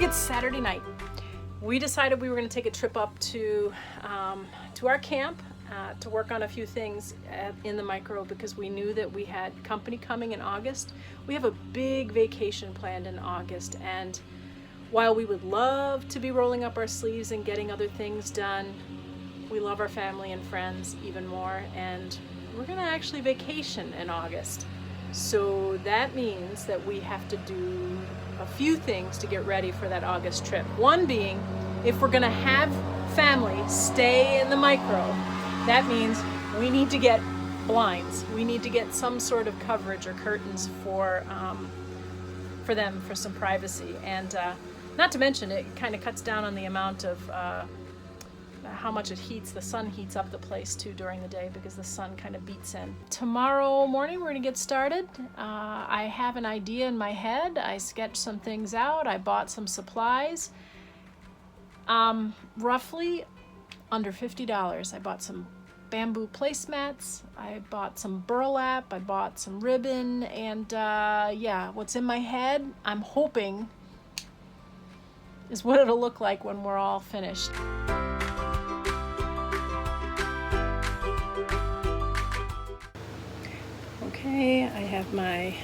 It's Saturday night. We decided we were going to take a trip up to our camp to work on a few things in the micro because we knew that we had company coming in August. We have a big vacation planned in August, and while we would love to be rolling up our sleeves and getting other things done, we love our family and friends even more, and we're going to actually vacation in August. So that means that we have to do a few things to get ready for that August trip. One being, if we're gonna have family stay in the micro, that means we need to get blinds. We need to get some sort of coverage or curtains for them for some privacy. And not to mention, it kind of cuts down on the amount of how much it heats. The sun heats up the place too during the day because the sun kind of beats in. Tomorrow morning we're going to get started. I have an idea in my head. I sketched some things out. I bought some supplies. Roughly under $50. I bought some bamboo placemats. I bought some burlap. I bought some ribbon. And yeah, what's in my head, I'm hoping, is what it'll look like when we're all finished. Okay, I have my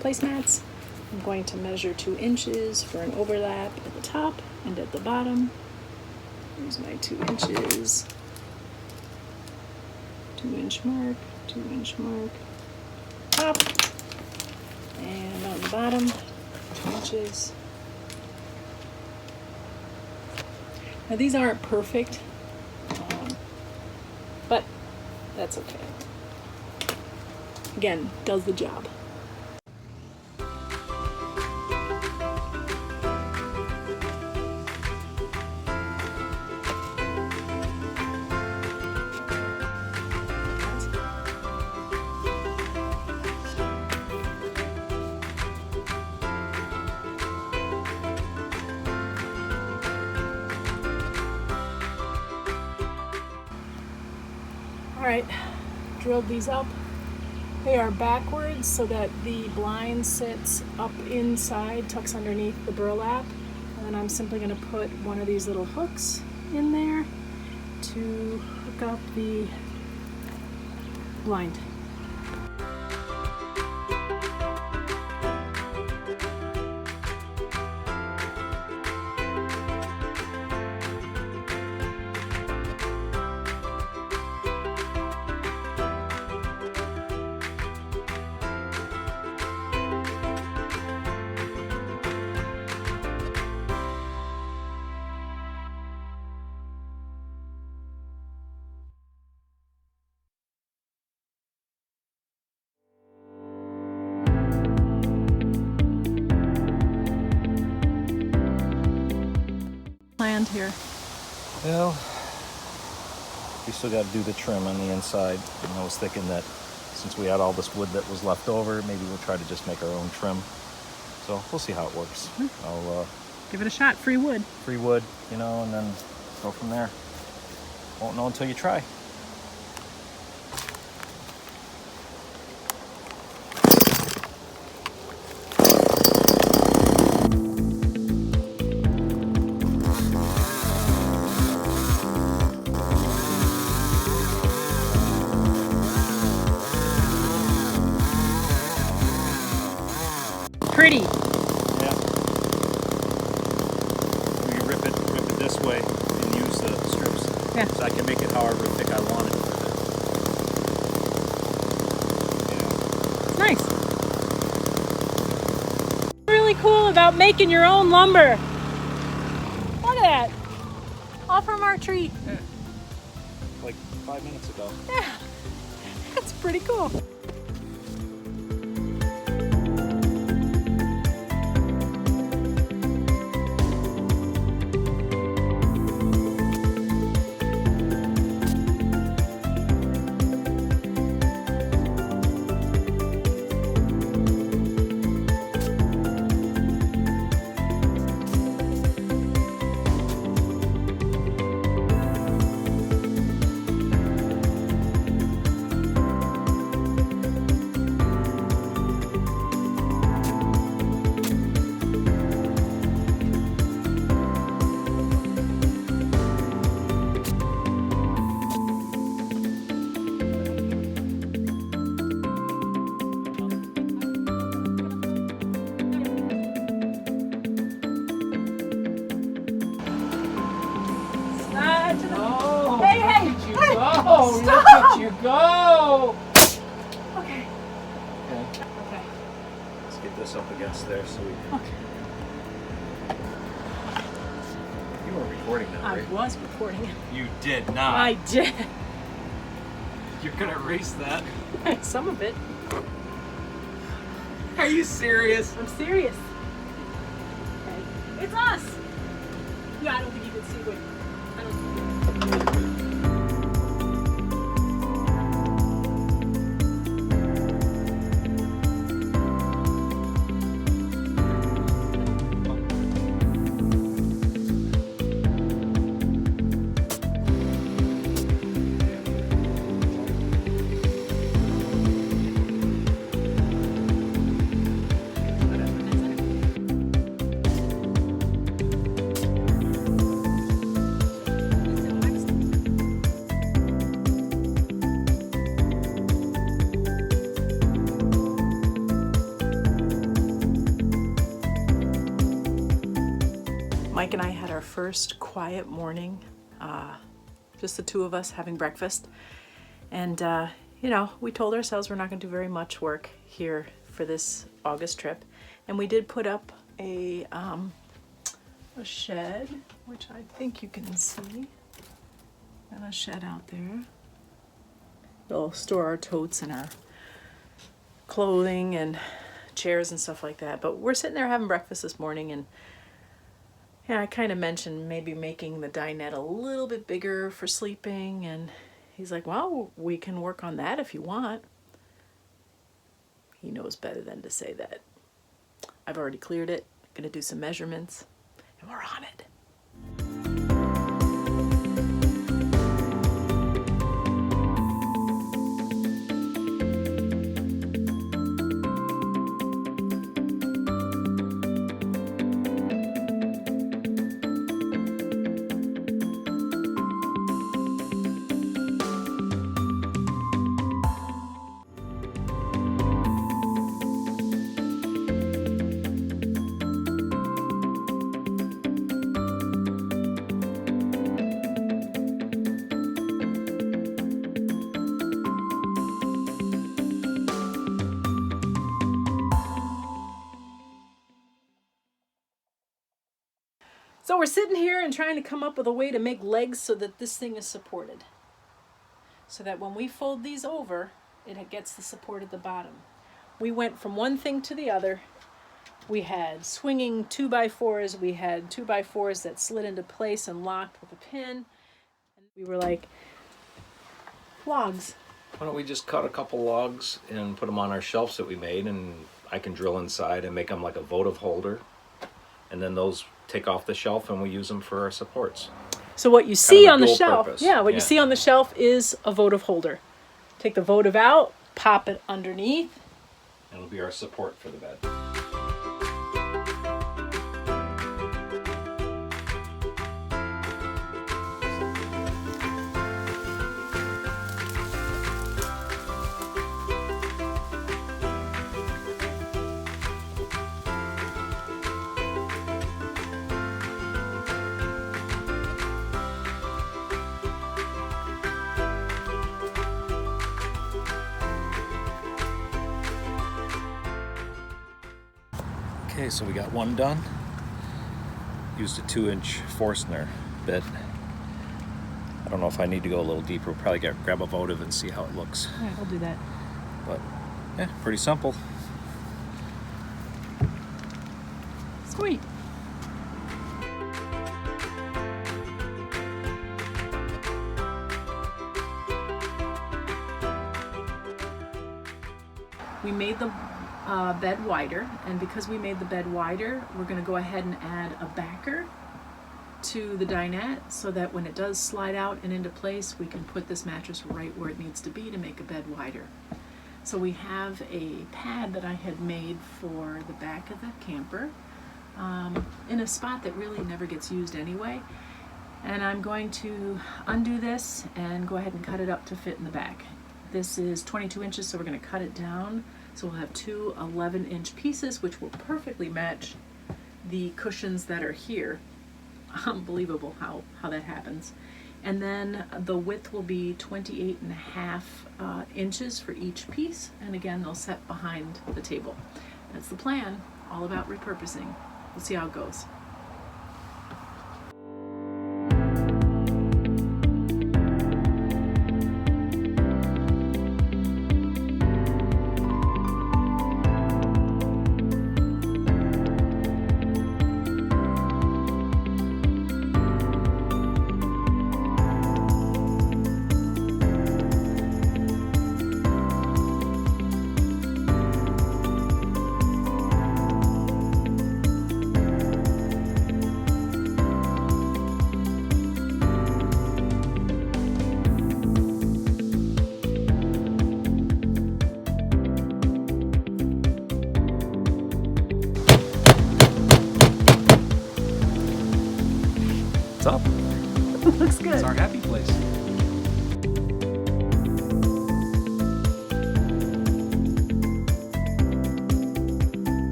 placemats. I'm going to measure 2 inches for an overlap at the top and at the bottom. Here's my 2 inches. 2-inch mark, 2-inch mark, top, and on the bottom, 2 inches. Now these aren't perfect, but that's okay. Again, does the job. All right, drilled these up. They are backwards so that the blind sits up inside, tucks underneath the burlap. And then I'm simply going to put one of these little hooks in there to hook up the blind. Planned here. Well, we still got to do the trim on the inside. And I was thinking that since we had all this wood that was left over, maybe we'll try to just make our own trim. So we'll see how it works. I'll give it a shot. Free wood. Free wood, you know, and then go from there. Won't know until you try. Pretty. Yeah. We can rip it this way and use the strips. Yeah. So I can make it however thick I want it. Yeah. Nice. Really cool about making your own lumber. Look at that. All from our tree. Yeah. Like 5 minutes ago. Yeah. That's pretty cool. you go. Okay. Okay. Okay. Let's get this up against there so we can. Okay. You were recording that, I right? was recording it. You did not. I did. You're gonna erase that. Some of it. Are you serious? I'm serious. Okay. It's us. Yeah, I don't think you can see what. I don't. Mike and I had our first quiet morning, just the two of us having breakfast. And, you know, we told ourselves we're not going to do very much work here for this August trip. And we did put up a shed, which I think you can see. And a shed out there. We'll store our totes and our clothing and chairs and stuff like that. But we're sitting there having breakfast this morning, and yeah, I kind of mentioned maybe making the dinette a little bit bigger for sleeping, and he's like, well, we can work on that if you want. He knows better than to say that. I've already cleared it, gonna do some measurements, and we're on it. So we're sitting here and trying to come up with a way to make legs so that this thing is supported. So that when we fold these over, it gets the support at the bottom. We went from one thing to the other. We had swinging 2x4s. We had 2x4s that slid into place and locked with a pin. And we were like, logs. Why don't we just cut a couple logs and put them on our shelves that we made, and I can drill inside and make them like a votive holder. And then those take off the shelf and we use them for our supports. So what you see on the dual shelf, purpose. you Yeah. see on the shelf is a votive holder. Take the votive out, pop it underneath. It'll be our support for the bed. Okay, so we got one done. Used a 2-inch Forstner bit. I don't know if I need to go a little deeper. We'll probably grab a votive and see how it looks. Yeah, we'll do that. But yeah, pretty simple. Sweet. We made the bed wider, and because we made the bed wider, we're going to go ahead and add a backer to the dinette so that when it does slide out and into place, we can put this mattress right where it needs to be to make a bed wider. So we have a pad that I had made for the back of the camper in a spot that really never gets used anyway. And I'm going to undo this and go ahead and cut it up to fit in the back. This is 22 inches, so we're going to cut it down. So we'll have two 11-inch pieces, which will perfectly match the cushions that are here. Unbelievable how that happens. And then the width will be 28.5 inches for each piece. And again, they'll set behind the table. That's the plan, all about repurposing. We'll see how it goes.